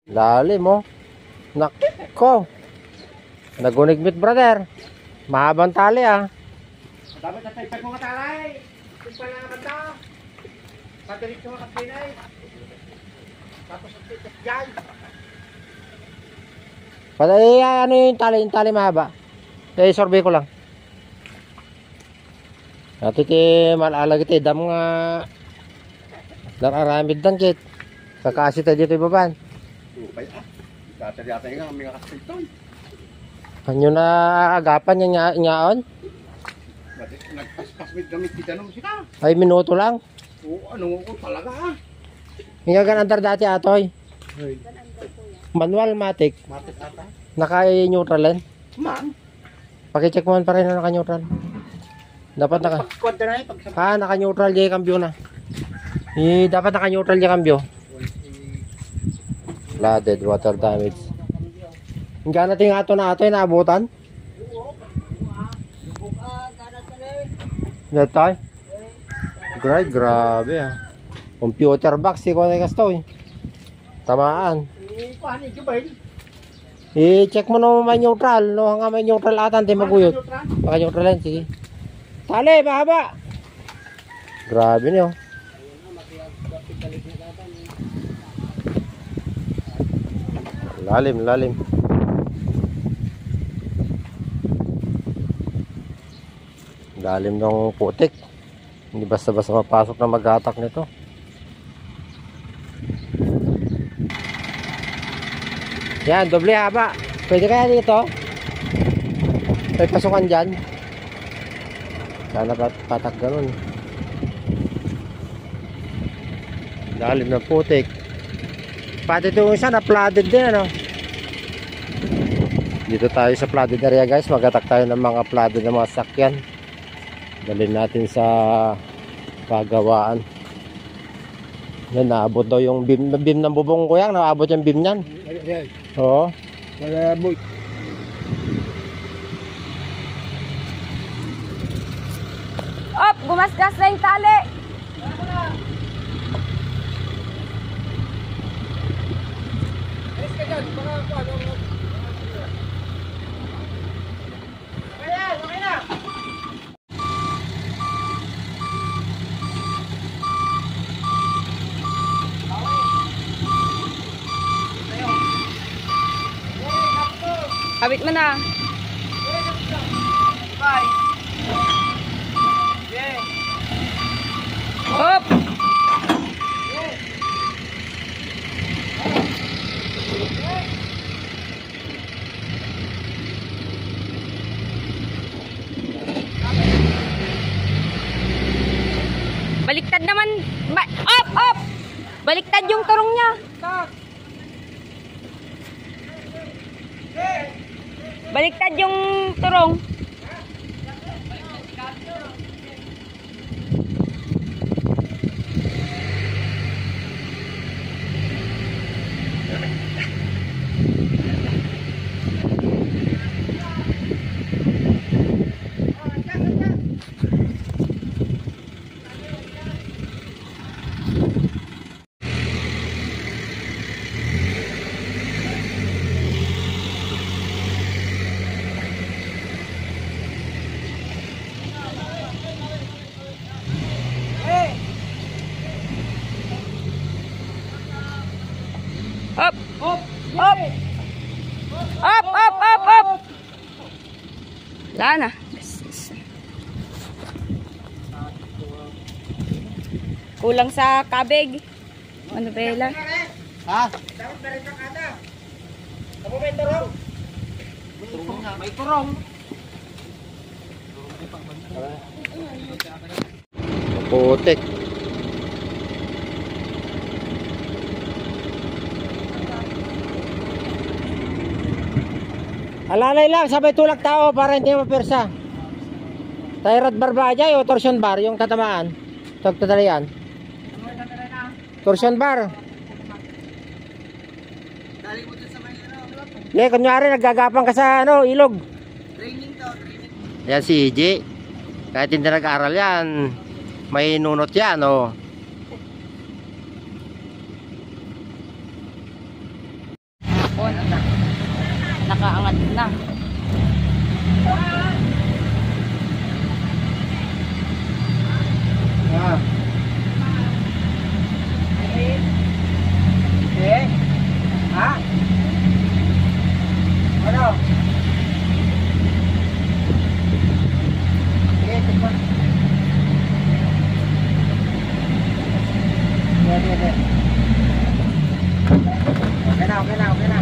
Lalim mo. Nako. Nagunigmit brother. Mahabang tali ah. Dapat na tayo mo katalay. Kung pala naman ito. Patirik mo kapinay. Tapos ang titik dyan. Patay ano yung tali mahaba. Survey ko lang. Ati ti malalag iti dam nga nararamid dan kit. Kakasi tayo dito ibaban. Upay ah. Dati nga may kakasiton. Kanyo na agapan niya nyaon? Nagpaspas med gamit kita nung sika. Ay minuto lang. Oo, ano ko talaga ah. Nga ganandar dati atoy. Manual matic. Matik ata. Naka-neutral yan. Man. Pakicheck mo pa rin na naka-neutral. Dapat Pagkwad na pag naka-neutral di cambio na. Dapat naka-neutral di cambio. Flooded, water damage. Nga natin ato na atoy naabutan. Datoy. Grabe ah. Computer box si ko na kasto eh. Tamaan. I-check mo no may neutral, no nga may neutral atan di maguyot. Baka neutral yan, sige. Tali, mahaba. Grabe niyo. Lalim. Lalim ng putik. Hindi basta-basta mapasok na mag-attack nito. Yan, doble haba. Pwede kaya dito? May pasukan dyan. Sana patak ganun. Lalim ng putik. Pati ito isa na flooded din ano. Dito tayo sa flooded area guys. Mag-attack tayo ng mga flooded na mga sakyan. Dalhin natin sa pagawaan. Yan, naabot daw yung beam ng bubong ko yan. Naabot yung beam niyan. Oo. Nagaboy. Op, gumasgas na yung tali. Okay na. Kabit mo na. Bye. Op. Baliktad naman. Op. Baliktad yung turong niya. Baliktad yung turong. Up. Up. Wala na. Kulang sa kabig. Manubela. Ha? Dapat na rin ang kada. Kamu may turong? May turong. Putik. Alalay lang, sabay tulak tao para hindi mapersa. Tyrod bar ba dyan o torsion bar yung tatamaan? Tagtatalayan. Torsion bar. Dali mo dyan sa may ano. Yeah, kunyari naggagapang ka sa ilog. Training to, training. Yan si EJ. Kahit hindi nag-aaral yan, may nunot yan oh. Nakaangat na. Ah. Eh? Ha? Ano? Eh, tignan. Okay na, okay na, okay na.